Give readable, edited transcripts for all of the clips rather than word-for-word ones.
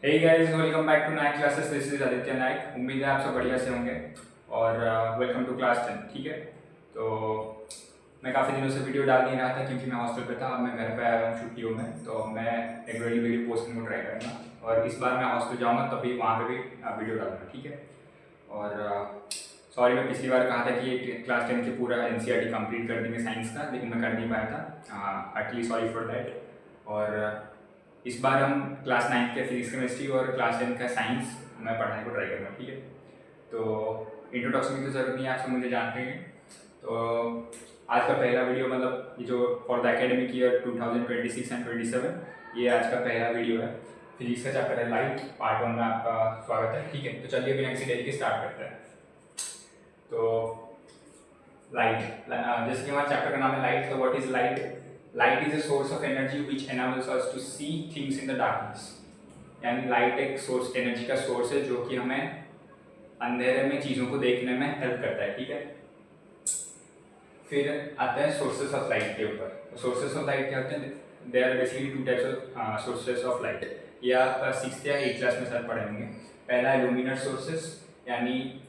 Hey guys, welcome back to Naik classes. This is Aditya Naik. उम्मीद है आप सब बढ़िया से होंगे और वेलकम टू क्लास 10। ठीक है, तो मैं काफ़ी दिनों से वीडियो डाल नहीं रहा था क्योंकि मैं हॉस्टल पे था। अब मैं घर पे आया हूँ छुट्टियों में, तो मैं रेगुलरली वीडियो पोस्टिंग को ट्राई करूँगा और इस बार मैं हॉस्टल जाऊँगा तभी वहाँ पे भी वीडियो डालूंगा। ठीक है, और सॉरी, मैं पिछली बार कहा था कि ये क्लास 10 के पूरा NCERT कंप्लीट कर देंगे साइंस का, लेकिन मैं कर नहीं पाया था। Heartily sorry for that. और इस बार हम क्लास 9 के फिजिक्स केमिस्ट्री और क्लास 10 का साइंस मैं पढ़ाने को ट्राई करूँगा। ठीक है, तो इंट्रोडक्शन की तो ज़रूरत नहीं है, आप सब मुझे जानते हैं। तो आज का पहला वीडियो, मतलब ये जो for the academic year 2026 and 27, ये आज का पहला वीडियो है। फिजिक्स का चैप्टर है लाइट, पार्ट 1 में आपका स्वागत है। ठीक है, तो चलिए बिना किसी देरी के स्टार्ट करते हैं। तो लाइट, जैसे कि हमारे चैप्टर का नाम है लाइट, तो what is light? Light is a source of energy which enables us to see things in the darkness. यानी लाइट एक सोर्स, एनर्जी का सोर्स है जो कि हमें अंधेरे में चीज़ों को देखने में हेल्प करता है। ठीक है, फिर आते हैं सोर्सेस ऑफ लाइट के ऊपर। सोर्सेस ऑफ लाइट क्या होते हैं? There are basically two types of sources of light. ये आप 6th या 8th क्लास में शायद पढ़े होंगे। पहला है लुमिनस सोर्सेस, यानी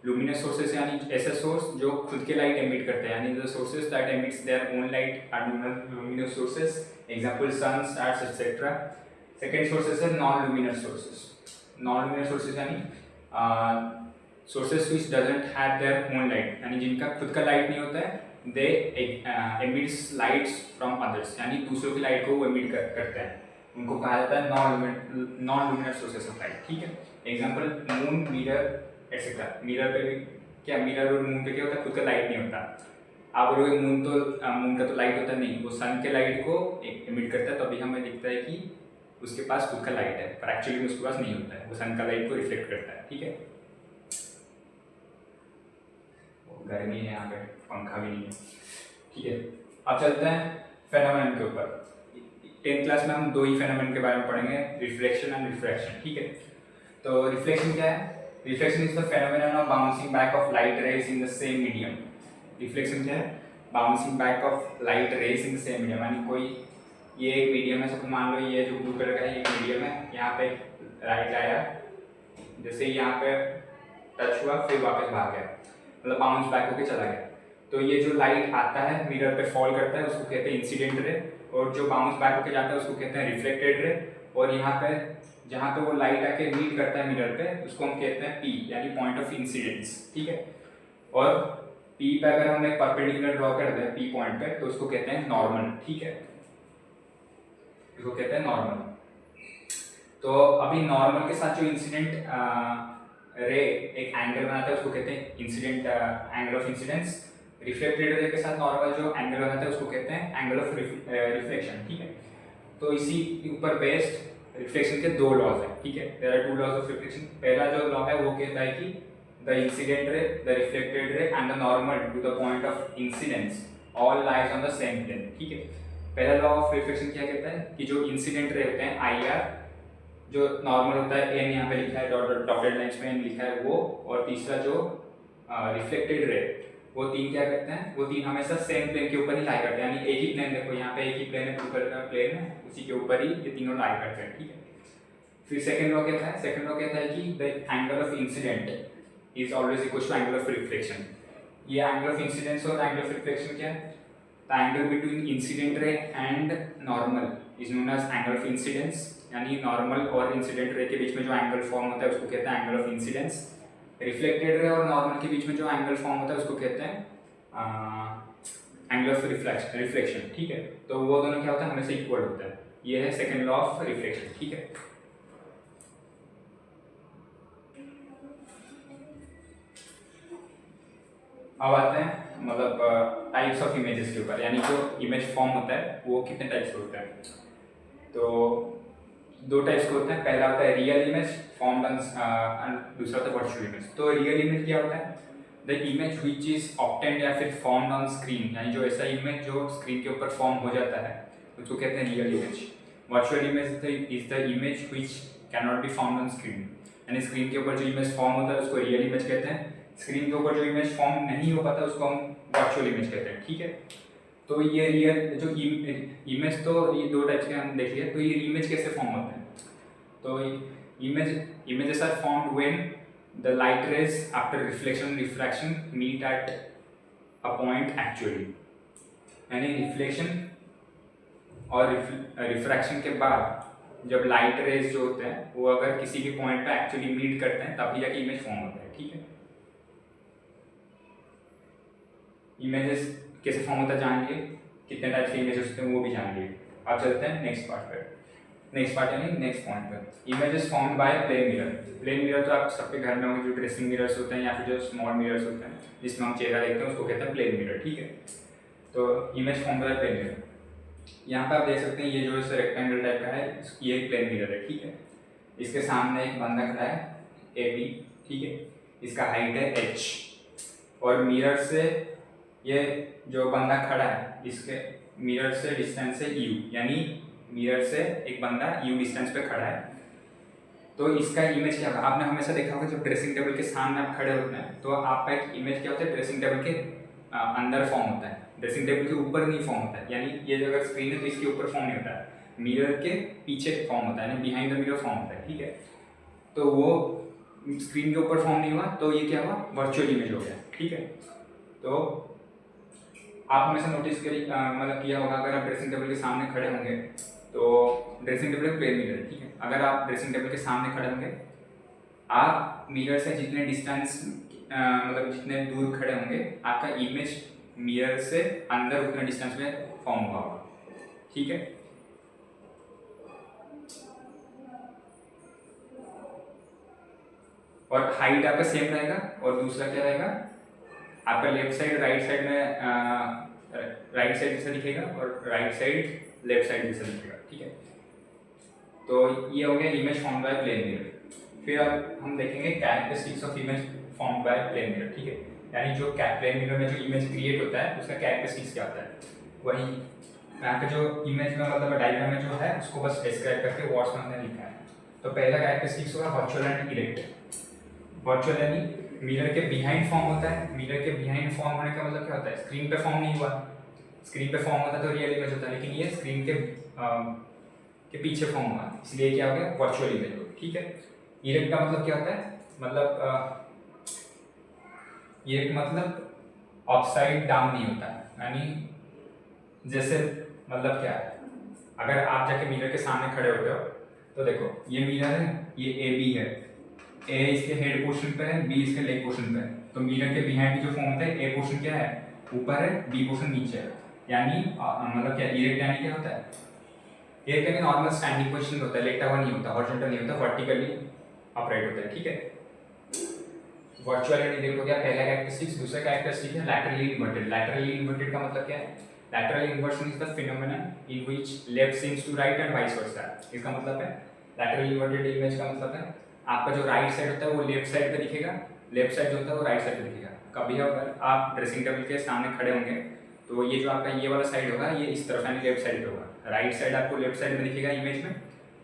लुमिनस सोर्सेस यानी ऐसे सोर्स जो खुद के लाइट एमिट करते हैं, यानी the sources that emits their own light are luminous sources. Example sun, stars etcetera. Second sources है non luminous sources. Non luminous sources यानी sources which doesn't have their own light, यानी जिनका खुद का light नहीं होता है। They emits lights from others, यानी दूसरों की लाइट को वो एमिट करते हैं। उनको कहा जाता है non luminous sources of light. ठीक है, example moon, mirror etcetera. Mirror पे भी क्या, मिरर और मून पे क्या होता है? खुद का लाइट नहीं होता। आप बोलोगे मून का तो लाइट होता नहीं, वो सन के लाइट को एमिट करता है, तभी हमें दिखता है कि उसके पास खुद का लाइट है, पर एक्चुअली उसके पास नहीं होता है, वो सन का लाइट को रिफ्लेक्ट करता है। ठीक है, गर्मी है यहाँ पे, पंखा भी नहीं है। ठीक है, अब चलते हैं फेनोमेनन के ऊपर। 10th क्लास में हम दो ही फेनोमेनन के बारे में पढ़ेंगे, रिफ्लेक्शन एंड रिफ्रैक्शन। ठीक है, तो रिफ्लेक्शन क्या है? Reflection is the phenomenon of bouncing back of light rays in the same medium. Reflection क्या है? Bouncing back of light rays in the same medium, यानी कोई ये एक मीडियम है, सब मान लो ये जो ब्लू कलर का है ये मीडियम है, यहाँ पे लाइट आया, जैसे यहाँ पे टच हुआ फिर वापस भाग गया, मतलब बाउंस बैक होके चला गया। तो ये जो लाइट आता है मिरर पे फॉल करता है उसको कहते हैं इंसिडेंट रे, और जो बाउंस बैक होके जाता है उसको कहते हैं रिफ्लेक्टेड रे। और यहाँ पे जहाँ पे वो लाइट आके मीट करता है मिरर पे उसको हम कहते हैं P, यानी पॉइंट ऑफ इंसिडेंस। ठीक है, और P पे अगर हम एक परपेंडिकुलर ड्रॉ कर दें P पॉइंट पे तो उसको कहते हैं नॉर्मल। ठीक है, इसको कहते हैं नॉर्मल। तो अभी नॉर्मल के साथ जो इंसिडेंट रे एक एंगल बनाता है उसको कहते हैं incident angle of incidence. Reflected ray के साथ नॉर्मल जो एंगल बनाता है उसको कहते हैं एंगल ऑफ रिफ्लेक्शन। ठीक है, तो इसी के ऊपर बेस्ड रिफ्लेक्शन के दो लॉज हैं। ठीक है, there are two laws of reflection. पहला जो लॉ है वो कहता है कि the incident ray, the reflected ray and the normal to the point of incidence all lies on the same plane. ठीक है, पहला लॉ ऑफ रिफ्लेक्शन क्या कहता है कि जो इंसिडेंट रे होते हैं IR, जो नॉर्मल होता है n यहाँ पे लिखा है, डॉटेड लाइंस में n लिखा है वो, और तीसरा जो रिफ्लेक्टेड रे, वो तीन क्या करते हैं? वो तीन हमेशा सेम प्लेन के ऊपर ही लाई करते हैं, यानी एक ही प्लेन, देखो यहाँ पे एक ही प्लेन है, ब्लू कलर का प्लेन है, उसी के ऊपर ही ये तीनों लाई करते हैं। ठीक है, फिर सेकंड लॉ कहता है, सेकंड लॉ कहता है कि the angle of incident is always equal to angle of reflection. ये एंगल ऑफ इंसिडेंस और एंगल ऑफ रिफ्लेक्शन क्या है? The angle between incident ray and normal is known as angle of incidence, यानी normal और incident ray के बीच में जो angle form होता है उसको कहते हैं angle of incidence. Reflected ray और नॉर्मल के बीच में जो एंगल फॉर्म होता है उसको कहते हैं एंगल ऑफ रिफ्लेक्शन। ठीक है, तो वो दोनों क्या होता है? हमेशा इक्वल होता है। ये है सेकंड लॉ ऑफ रिफ्लेक्शन। ठीक है, अब आते हैं मतलब टाइप्स ऑफ इमेजेस के ऊपर, यानी जो इमेज फॉर्म होता है वो कितने टाइप्स के होते हैं। तो दो टाइप्स के होते हैं, पहला होता है रियल इमेज फॉर्म्ड ऑन, दूसरा होता है वर्चुअल इमेज। तो रियल इमेज क्या होता है? The image which is obtained या फिर फॉर्म्ड ऑन स्क्रीन, यानी जो ऐसा इमेज जो स्क्रीन के ऊपर फॉर्म हो जाता है उसको कहते हैं real image. Virtual image is the image which can not be found on screen, यानी स्क्रीन के ऊपर जो इमेज फॉर्म होता है उसको रियल इमेज कहते हैं, स्क्रीन के ऊपर जो इमेज फॉर्म नहीं हो पाता उसको हम वर्चुअल इमेज कहते हैं। ठीक है, तो ये रियल जो इमेज, तो ये दो टाइप्स के हम देख लिया। तो ये इमेज कैसे फॉर्म होते हैं? तो images are formed when the light rays after reflection and refraction meet at a point actually, यानी रिफ्लेक्शन और रिफ्रैक्शन के बाद जब लाइट रेज जो होते हैं वो अगर किसी भी पॉइंट पे एक्चुअली मीट करते हैं तभी जाके इमेज फॉर्म होता है। ठीक है, इमेजेस कैसे फॉर्म होता है जानिए, कितने टाइप के इमेजेस होते हैं वो भी जानिए। अब चलते हैं नेक्स्ट पार्ट पर, नेक्स्ट पार्ट यानी नेक्स्ट पॉइंट पर। Images formed by plane mirror. Plane mirror तो आप सबके घर में होंगे, जो ड्रेसिंग मिरर्स होते हैं या फिर जो स्मॉल मिरर्स होते हैं जिसमें हम चेहरा देखते हैं उसको कहते हैं प्लेन मिरर। ठीक है, तो image form by plane mirror. यहाँ पे आप देख सकते हैं ये जो इस रेक्टेंगल टाइप का है ये एक प्लेन मिरर है। ठीक है, इसके सामने एक बंदा खड़ा है AB। ठीक है, इसका हाइट है h और मिरर से ये जो बंदा खड़ा है इसके मिरर से डिस्टेंस है u, यानी मिरर से एक बंदा u डिस्टेंस पे खड़ा है। तो इसका इमेज क्या होगा, आपने हमेशा देखा होगा जब ड्रेसिंग टेबल के सामने आप खड़े होते हैं तो आपका एक इमेज क्या होता है, ड्रेसिंग टेबल के अंदर फॉर्म होता है, ड्रेसिंग टेबल के ऊपर नहीं फॉर्म होता है। यानी ये जो अगर स्क्रीन है तो इसके ऊपर फॉर्म नहीं होता है, मिरर के पीछे फॉर्म होता है, यानी बिहाइंड द मिरर फॉर्म होता है। ठीक है, तो वो स्क्रीन के ऊपर फॉर्म नहीं हुआ तो ये क्या हुआ, वर्चुअल इमेज हो गया। ठीक है, तो आप हमेशा नोटिस करिए, मतलब किया होगा अगर आप ड्रेसिंग टेबल के सामने खड़े होंगे तो ड्रेसिंग टेबल प्लेन मिरर है। ठीक है, अगर आप ड्रेसिंग टेबल के सामने खड़े होंगे आप मिरर से जितने डिस्टेंस मतलब जितने दूर खड़े होंगे आपका इमेज मिरर से अंदर उतने डिस्टेंस में फॉर्म हुआ होगा। ठीक है, और हाइट आपका सेम रहेगा और दूसरा क्या रहेगा आपका लेफ्ट साइड राइट साइड में राइट साइड जैसा दिखेगा और राइट साइड लेफ्ट साइड जैसा दिखेगा। ठीक है, तो ये हो गया image form by plane mirror. फिर अब हम देखेंगे characteristics of image form by plane mirror. ठीक है, यानी जो प्लेन मिरर में जो इमेज क्रिएट होता है उसका कैरेक्टरिस्टिक्स क्या होता है। वही यहाँ पे जो इमेज में मतलब डायग्राम में जो है उसको बस डिस्क्राइब करके वर्ड्स में हमने लिखा है। तो पहला कैरेक्टरिस्टिक्स होगा वर्चुअल एंड इरेक्ट। वर्चुअल यानी मिरर के बिहाइंड फॉर्म होता है। मिरर के बिहाइंड फॉर्म होने का मतलब क्या होता है, स्क्रीन पे फॉर्म नहीं हुआ, स्क्रीन पे फॉर्म होता तो रियल इमेज होता, लेकिन ये स्क्रीन के पीछे फॉर्म हुआ इसलिए क्या हो गया, वर्चुअल इमेज हो। ठीक है, इरेक्ट का मतलब क्या होता है, मतलब इरेक्ट मतलब अपसाइड डाउन नहीं होता है, यानी जैसे मतलब क्या है, अगर आप जाके मिरर के सामने खड़े होते हो तो देखो ये मिरर है, ये AB है, A इसके हेड पोर्शन पे है, B इसके लेग पोर्शन पे है। तो मिरर के बिहाइंड जो फॉर्म होता है A पोर्शन क्या है, ऊपर है, B पोर्शन नीचे है, यानी मतलब क्या इरेक्ट यानी क्या होता है, इरेक्ट यानी नॉर्मल स्टैंडिंग पोजीशन होता है, लेटा हुआ नहीं होता, हॉरिजॉन्टल नहीं होता, वर्टिकली अपराइट होता है। ठीक है, वर्चुअल एंड इरेक्ट हो गया पहला कैरेक्टरिस्टिक्स। दूसरा कैरेक्टरिस्टिक है लैटरली इन्वर्टेड। लैटरली इन्वर्टेड का मतलब क्या है, lateral inversion is the phenomenon in which left seems to right and vice versa. इसका मतलब है लैटरली इन्वर्टेड इमेज का मतलब है आपका जो राइट साइड होता है वो लेफ्ट साइड पे दिखेगा, लेफ्ट साइड जो होता है वो राइट साइड पे दिखेगा। कभी अगर आप ड्रेसिंग टेबल के सामने खड़े होंगे तो ये जो आपका ये वाला साइड होगा ये इस तरफ यानी लेफ्ट साइड पे होगा, राइट साइड आपको लेफ्ट साइड में दिखेगा इमेज में,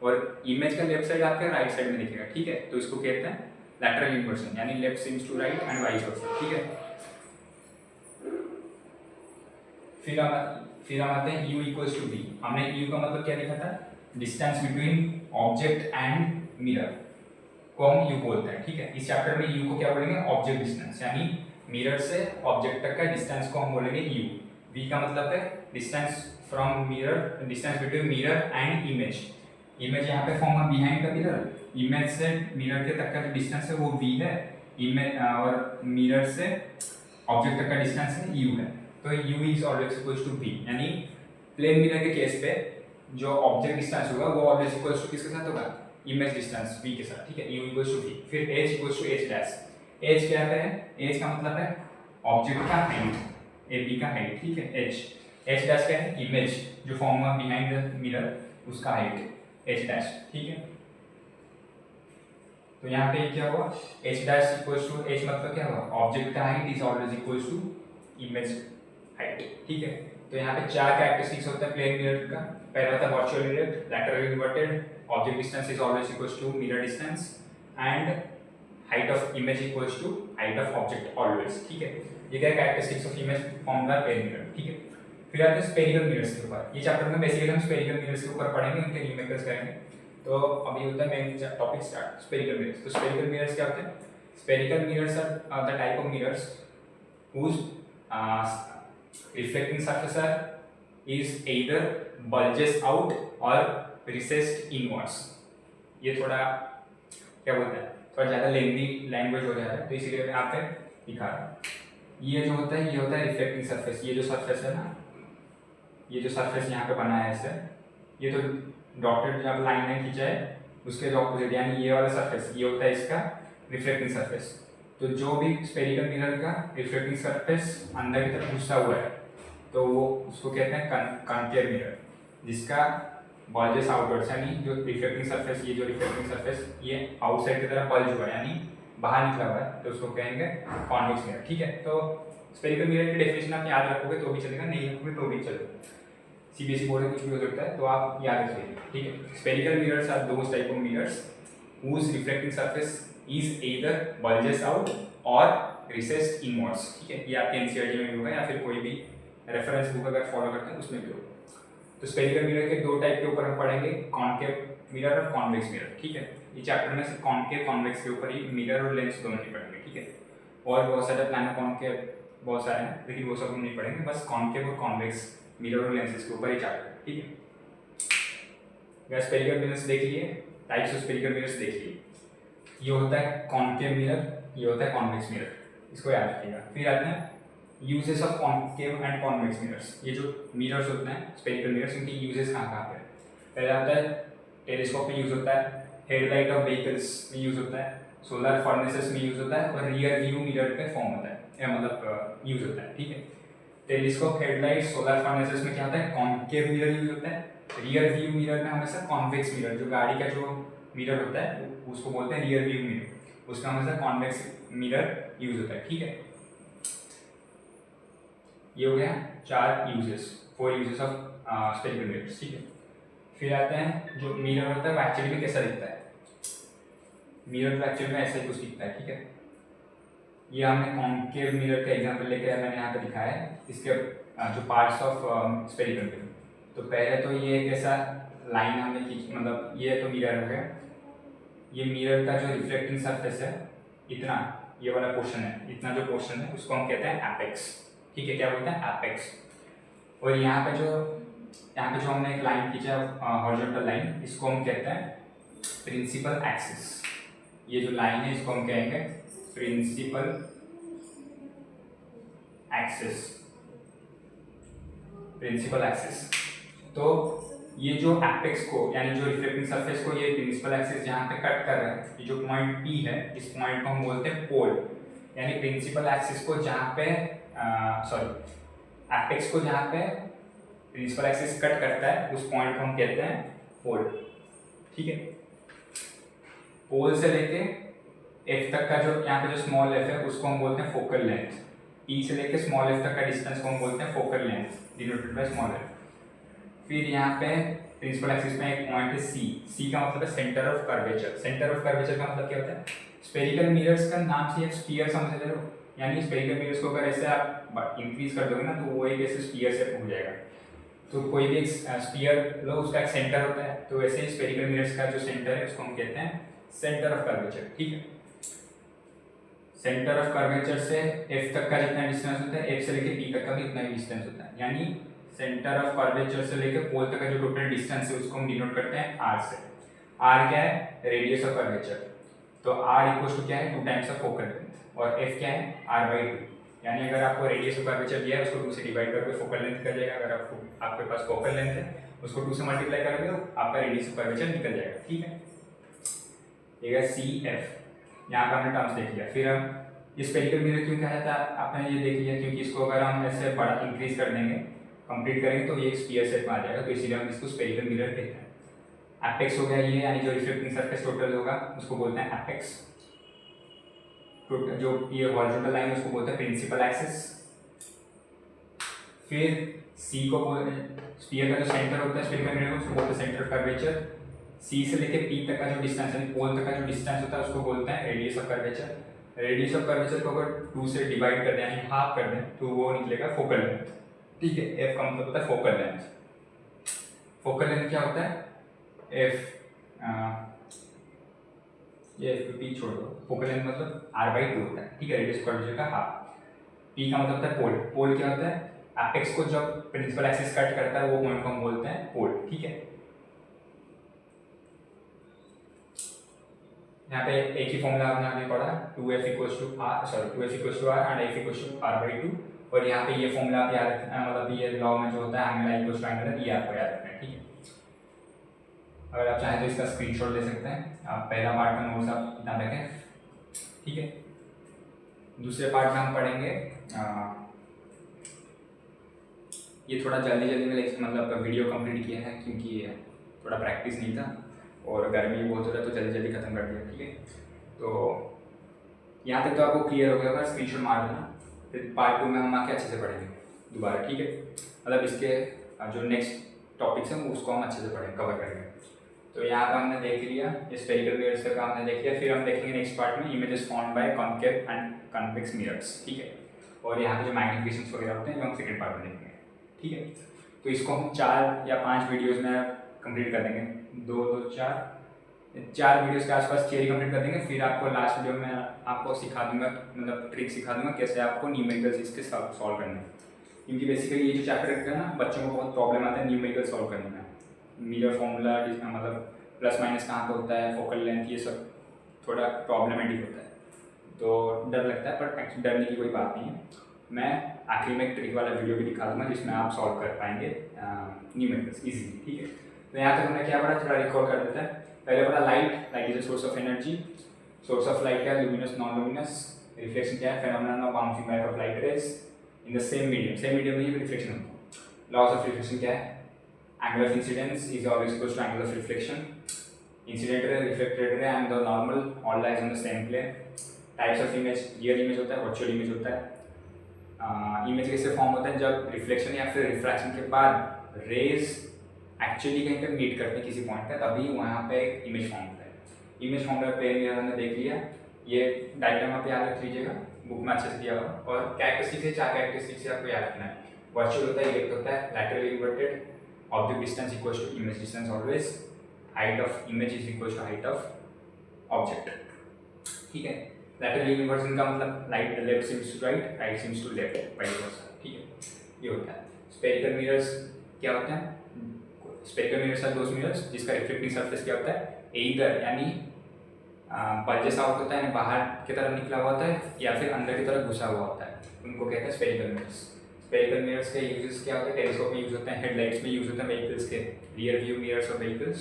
और इमेज का लेफ्ट साइड आपके राइट साइड में दिखेगा। ठीक है, तो इसको कहते हैं लैटरल इन्वर्शन, यानी left seems to right and vice versa. ठीक है, फिर हम आते हैं u इक्वल्स टू v। हमने u का मतलब क्या लिखा था, distance between object and mirror को हम u बोलते हैं। ठीक है, इस चैप्टर में u को क्या बोलेंगे, ऑब्जेक्ट डिस्टेंस, यानी मिरर से ऑब्जेक्ट तक का डिस्टेंस को हम बोलेंगे u। v का मतलब है distance from mirror, distance between mirror and image. Image यहाँ पे फॉर्म है बिहाइंड द मिरर, इमेज से मिरर के तक का जो डिस्टेंस है वो v है, इमेज और मिरर से ऑब्जेक्ट तक का डिस्टेंस है u है। तो u is always equals to v, यानी प्लेन मिरर के केस पे जो ऑब्जेक्ट डिस्टेंस होगा वो ऑलवेज इक्वल्स टू किसके साथ होगा, इमेज डिस्टेंस v के साथ। ठीक है, u इक्वल्स टू v। फिर h equals to h dash. h क्या है, h का मतलब है ऑब्जेक्ट का हाइट, AB का हाइट। ठीक है, h डैश क्या है, इमेज जो फॉर्म हुआ बिहाइंड द मिरर उसका हाइट h डैश। ठीक है, तो यहाँ पे क्या हुआ, h dash equals to h मतलब क्या हुआ, ऑब्जेक्ट का height is always equals to image height. ठीक है, तो यहाँ पे चार कैरेक्टरिस्टिक्स होते हैं प्लेन मिरर का। पहला था virtual erect, lateral inverted, object distance is always equals to mirror distance and height of image equals to height of object always. ठीक है, ये क्या characteristics of image form by plane mirror. ठीक है, फिर आते हैं स्फेरिकल मिरर्स के ऊपर। ये चैप्टर में बेसिकली हम स्फेरिकल मिरर्स के ऊपर पढ़ेंगे, उनके न्यूमेरिकल्स करेंगे। तो अभी होता है main topic start, spherical mirrors. तो स्फेरिकल मिरर्स क्या होते हैं? Spherical mirrors are the type of mirrors whose reflecting surface is either bulges out or recessed inwards। ये थोड़ा क्या बोलते हैं, थोड़ा ज़्यादा लेंथी लैंग्वेज हो जाता है, तो इसीलिए मैं यहाँ पे दिखा रहा हूँ। ये जो होता है, ये होता है रिफ्लेक्टिंग सरफेस। ये जो सरफेस है ना, ये जो सरफेस यहाँ पे बना है ऐसे, ये तो डॉटेड जब लाइन खींचा है उसके जो ऑपोजिट, यानी ये वाला सरफेस, ये होता है इसका रिफ्लेक्टिंग सरफेस। तो जो भी स्फेरिकल मिरर का रिफ्लेक्टिंग सरफेस अंदर की तरफ घुसा हुआ है, तो वो उसको कहते हैं कॉन्केव मिरर, जिसका बल्जेस आउटवर्ड्स, यानी जो रिफ्लेक्टिंग सरफेस, ये जो रिफ्लेक्टिंग सरफेस ये आउटसाइड की तरफ बल्ज हुआ है, यानी बाहर निकला हुआ है, तो उसको कहेंगे कॉन्वेक्स मिरर। ठीक है, तो स्फेरिकल मिरर की डेफिनेशन आप याद रखोगे तो भी चलेगा, नहीं रखोगे तो भी चलेगा। सीबीएसई बोर्ड में कुछ भी हो सकता है, तो आप याद रखिए। ठीक है, spherical mirrors are those type of mirrors whose reflecting surface is either bulges out or recessed inwards। ठीक है, ये आपके एनसीईआरटी में भी होगा या फिर कोई भी रेफरेंस बुक अगर फॉलो करते हैं उसमें भी होगा। तो स्फेरिकल मिरर के दो टाइप के ऊपर हम पढ़ेंगे, कॉनकेव मिरर और कॉन्वेक्स मिरर। ठीक है, ये चैप्टर में से कॉनकेव कॉन्वेक्स के ऊपर ही मिरर और लेंस दोनों ही पढ़ेंगे। ठीक है, और बहुत सारे प्लानो कॉनकेव बहुत सारे हैं, लेकिन वो सब हम नहीं पढ़ेंगे, बस कॉनकेव और कॉन्वेक्स मिरर और लेंसेज के ऊपर ही चैप्टर। ठीक है, स्फेरिकल मिरर्स देख लिए, टाइप्स ऑफ स्फेरिकल मिरर्स देख लिए। ये होता है कॉनकेव मिरर, ये होता है कॉन्वेक्स मिरर, इसको याद रखिएगा। फिर आते हैं uses of concave and convex mirrors. ये जो मिरर्स होते हैं स्फेरिकल मिरर्स, इनकी यूजेस कहाँ कहाँ पे? पहले आता है टेलीस्कोप में यूज होता है, हेडलाइट ऑफ व्हीकल्स में यूज होता है, सोलर फर्नेसेस में यूज होता है, और रियर व्यू मिरर पे फॉर्म होता है, मतलब यूज होता है। ठीक है, टेलीस्कोप, हेडलाइट, सोलर फर्नेसेस में क्या होता है? कॉनकेव मिरर यूज होता है। रियर व्यू मिरर में हमेशा कॉन्वेक्स मिरर, जो गाड़ी का जो मिरर होता है उसको बोलते हैं रियर व्यू मिरर, उसका हमेशा कॉन्वेक्स मिरर यूज होता है। ठीक है, ये हो गया 4 uses, 4 uses of spherical mirrors. ठीक है, फिर आते हैं जो मिरर होता है वो एक्चुअली में कैसा दिखता है। मिरर तो एक्चुअली में ऐसा ही कुछ दिखता है। ठीक है, ये हमने कॉनकेव मिरर का एग्जांपल लेकर मैंने यहाँ पे दिखाया है, इसके जो पार्ट्स ऑफ स्फेरिकल मिरर। तो पहले तो ये एक ऐसा लाइन हमने खींची, मतलब ये तो मिरर हो गया, ये मिरर का जो रिफ्लेक्टिंग सरफेस है इतना, ये वाला पोर्शन है, इतना जो पोर्शन है उसको हम कहते हैं एपेक्स। ठीक है, क्या बोलते हैं? एपेक्स। और यहाँ पे जो हमने एक लाइन खींचा हॉरिजॉन्टल लाइन, इसको हम कहते हैं प्रिंसिपल एक्सिस। ये जो लाइन है इसको हम कहेंगे प्रिंसिपल एक्सिस, प्रिंसिपल एक्सिस। तो ये जो एपेक्स को, यानी जो रिफ्लेक्टिंग सरफेस को ये प्रिंसिपल एक्सिस जहाँ पे कट कर रहा है, ये जो पॉइंट P है, इस पॉइंट को हम बोलते हैं पोल। यानी प्रिंसिपल एक्सिस को जहाँ पे एपेक्स को जहाँ पे प्रिंसिपल एक्सिस कट करता है उस पॉइंट को हम कहते हैं पोल। ठीक है, पोल से लेके F तक का जो यहाँ पे जो स्मॉल f है उसको हम बोलते हैं फोकल लेंथ। E से लेके स्मॉल f तक का डिस्टेंस को हम बोलते हैं focal length, denoted by small f। फिर यहाँ पे प्रिंसिपल एक्सिस में एक पॉइंट है C का मतलब है centre of curvature. Centre of curvature का मतलब क्या होता है? स्फेरिकल मिरर्स का नाम से एक स्फीयर समझ रहे हो, यानी स्फेरिकल मिरर्स को अगर ऐसे आप इंक्रीज कर दोगे ना तो वो एक ऐसे स्फीयर शेप हो जाएगा। तो कोई भी एक स्फीयर लो, उसका एक सेंटर होता है, तो वैसे ही स्फेरिकल मिरर्स का जो सेंटर है उसको हम कहते हैं सेंटर ऑफ कर्वेचर। ठीक है, सेंटर ऑफ कर्वेचर से F तक का जितना डिस्टेंस होता है, F से लेके P तक का भी उतना ही डिस्टेंस होता है, यानी सेंटर ऑफ कर्वेचर से लेके पोल तक का जो टोटल डिस्टेंस है उसको हम डिनोट करते हैं R से। R क्या है? Radius of curvature. तो R इक्वल्स टू क्या है? 2 टाइम्स ऑफ फोकल लेंथ। और F क्या है? R/2। यानी अगर आपको रेडियस ऑफ कर्वेचर दिया है उसको 2 से डिवाइड करके फोकल लेंथ कर जाएगा। अगर आपके पास फोकल लेंथ है उसको 2 से मल्टीप्लाई करोगे तो आपका रेडियस ऑफ कर्वेचर निकल जाएगा। ठीक है, ये है CF। यहाँ पर हमने टर्म्स देख लिया। फिर हम ये स्फेरिकल मिरर क्यों कहा जाता है आपने ये देख लिया, क्योंकि इसको अगर हम ऐसे बड़ा इंक्रीज कर देंगे, कंप्लीट करेंगे तो ये एक स्फीयर शेप में आ जाएगा, तो इसीलिए हम इसको स्फेरिकल मिरर कहते हैं। एपेक्स हो गया ये, यानी जो रिफ्लेक्टिंग सरफेस टोटल होगा उसको बोलते हैं एपेक्स। जो ये हॉरिजॉन्टल लाइन है उसको बोलते हैं प्रिंसिपल एक्सिस। फिर C को स्फीयर का जो सेंटर होता है स्फेरिकल मिरर उसको बोलते हैं सेंटर ऑफ कर्वेचर। C से लेके P तक का जो डिस्टेंस है, पोल तक का जो डिस्टेंस होता है उसको बोलते हैं radius of curvature. Radius of curvature को अगर 2 से डिवाइड कर दें यानी हाफ कर दें तो वो निकलेगा फोकल लेंथ। ठीक है, F का मतलब होता है फोकल लेंथ। फोकल लेंथ क्या होता है? F ये पी छोड़ दो, फोकल लेंथ मतलब r/2 होता है, ठीक है, रेडियस कर्वेचर का हाफ। पी का मतलब होता है पोल। पोल क्या होता है, एपेक्स को जब प्रिंसिपल एक्सिस कट करता है वो पॉइंट को हम बोलते हैं पोल, ठीक है। यहाँ पे एक ही फॉर्मूला हमने आगे पढ़ा, 2f equals to r and f equals to r/2, और यहाँ पे ये फॉर्मूला आप याद रखना, मतलब ये लॉ में जो होता है एंगल इक्वल्स टू एंगल, ये आपको याद रखना है, ठीक है। अगर आप चाहें तो इसका स्क्रीनशॉट ले सकते हैं, आप पहला पार्ट का नोट्स आप ध्यान रखें, ठीक है। दूसरे पार्ट में हम पढ़ेंगे ये थोड़ा जल्दी में मतलब वीडियो कंप्लीट किया है क्योंकि थोड़ा प्रैक्टिस नहीं था और गर्मी बहुत हो रहा है तो जल्दी खत्म कर दिया, ठीक है। तो यहाँ तक तो आपको क्लियर हो गया होगा, स्क्रीनशॉट मार देना, फिर पार्ट 2 में हम आके अच्छे से पढ़ेंगे दोबारा, ठीक है। मतलब इसके जो नेक्स्ट टॉपिक्स हैं उसको हम अच्छे से पढ़ेंगे, कवर करेंगे। तो यहाँ पर हमने देख लिया स्फेरिकल मिरर्स का हमने देख लिया, फिर हम देखेंगे नेक्स्ट पार्ट में images formed bye concave and convex mirrors, ठीक है। और यहाँ पे जो मैग्निफिकेशंस वगैरह होते हैं जो हम सेकंड पार्ट में देखेंगे, ठीक है। तो इसको हम 4 या 5 वीडियोज़ में कंप्लीट कर देंगे, 4 वीडियोज़ के आसपास थियरी कंप्लीट कर देंगे। फिर आपको लास्ट वीडियो में आपको सिखा दूंगा, मतलब ट्रिक सिखा दूंगा कैसे आपको न्यूमेरिकल्स इसके सॉल्व करने हैं, क्योंकि बेसिकली ये जो चैप्टर है ना बच्चों को बहुत प्रॉब्लम आता है न्यूमेरिकल सॉल्व करने में। मिरर फॉर्मूला मतलब प्लस माइनस कहाँ पे होता है, फोकल लेंथ, ये सब थोड़ा प्रॉब्लमेटिक होता है, तो डर लगता है, पर एक्चुअली डरने की कोई बात नहीं है। मैं आखिर में एक ट्रिक वाला वीडियो भी दिखा दूंगा जिसमें आप सॉल्व कर पाएंगे न्यूमेरिकल्स इजीली, ठीक है। तो यहाँ तक हमने क्या पढ़ा, थोड़ा रिकॉल कर देते हैं। पहले पढ़ा light is a source of energy. Source of light क्या है, लुमिनस नॉन लुमिनस। रिफ्लेक्शन क्या है, phenomenon of bouncing back of light rays in the same medium में ही रिफ्लेक्शन होता है। लॉस ऑफ रिफ्लेक्शन क्या है, angle of incidence is always equals to angle of reflection. Incident ray, reflected ray and the normal all lies on the same plane. Types of image, real image होता है, virtual image होता है। Image कैसे form होता है, जब reflection या फिर रिफ्रैक्शन के बाद रेज एक्चुअली कहीं पर मीट करते हैं किसी पॉइंट पे, तभी वहाँ पे एक इमेज फॉर्म होता है। इमेज फॉर्म का प्लेन मिरर हमने देख लिया, ये डायग्राम आप याद रख लीजिएगा, बुक में अच्छे से दिया हुआ। और कैरेक्टरिस्टिक्स है, 4 कैरेक्टरिस्टिक्स आपको याद रखना है। वर्चुअल होता है, इलेक्ट होता है, laterally inverted, object distance equals to image distance always, height of image is equals to height of object, ठीक है। lateral inversion का मतलब light left seems to right, right seems to left, vice versa, ठीक है। ये होता है। Spherical mirrors क्या होते हैं, spherical mirrors are those mirrors जिसका रिफ्लेक्टिंग सरफेस क्या होता है, ईदर यानी बल्जेस आउट होता है, यानी बाहर की तरफ निकला हुआ होता है, या फिर अंदर की तरफ घुसा हुआ होता है, उनको कहते हैं स्फेरिकल मिरर्स। स्फेरिकल मिरर्स के यूजेस क्या होते हैं, टेलीस्कोप में यूज होते हैं, हेडलाइट्स में यूज होते हैं व्हीकल्स के, rear view mirrors of vehicles.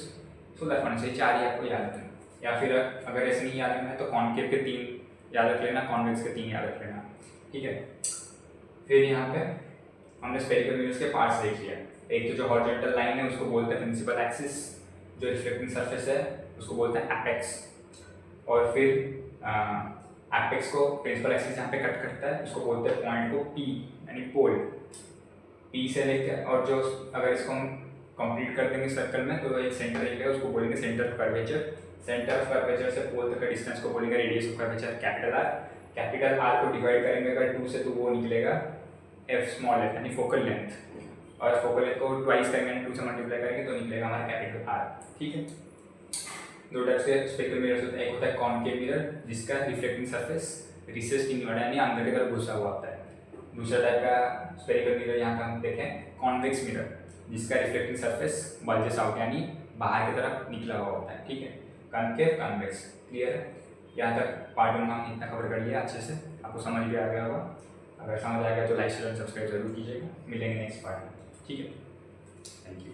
So that one से 4 ही आपको याद रखना, या फिर अगर ऐसे नहीं याद रखना है तो कॉन्केव के 3 याद रख लेना, कॉन्वेक्स के 3 याद रख लेना, ठीक है। फिर यहाँ पे हमने स्फेरिकल मिरर्स के पार्ट्स देख लिया। एक तो जो हॉरिजॉन्टल लाइन है उसको बोलते हैं प्रिंसिपल एक्सिस, जो रिफ्लेक्टिंग सरफेस है उसको बोलते हैं एपेक्स, और फिर एपेक्स को प्रिंसिपल एक्सिस यहाँ पे कट करता है उसको बोलते हैं पॉइंट को पी यानी पोल। पी से लेकर और जो अगर इसको हम कंप्लीट कर देंगे सर्कल में तो एक सेंटर एरिया है उसको बोलेंगे centre of curvature. Centre of curvature से पोल तक का डिस्टेंस को बोलेंगे radius of curvature capital R. Capital R को डिवाइड करेंगे अगर 2 से तो वो निकलेगा एफ स्मॉल एफ यानी फोकल लेंथ, और फोकल लेंथ को ट्वाइस करेंगे 2 से मल्टीप्लाई करेंगे तो निकलेगा हमारा कैपिटल आर, ठीक है। 2 टाइप से स्फेरिकल मिरर्स होते हैं, एक होता है कॉनकेव मिरर जिसका रिफ्लेक्टिंग सरफेस रिसेस्ड इनवर्ड यानी अंदर की तरफ घुसा हुआ होता है। दूसरा टाइप का स्फेरिकल मिरर यहाँ पे हम देखें कॉन्वेक्स मिरर जिसका रिफ्लेक्टिंग सरफेस बल्जेस आउट यानी बाहर की तरफ निकला हुआ होता है, ठीक है। कॉनकेव कॉन्वेक्स, क्लियर है। यहाँ तक पार्ट 1 में हम इतना कवर कर लिया, अच्छे से आपको समझ भी आ गया होगा। अगर समझ आ गया तो लाइक शेयर सब्सक्राइब जरूर कीजिएगा। मिलेंगे नेक्स्ट पार्ट में, ठीक है। Thank you.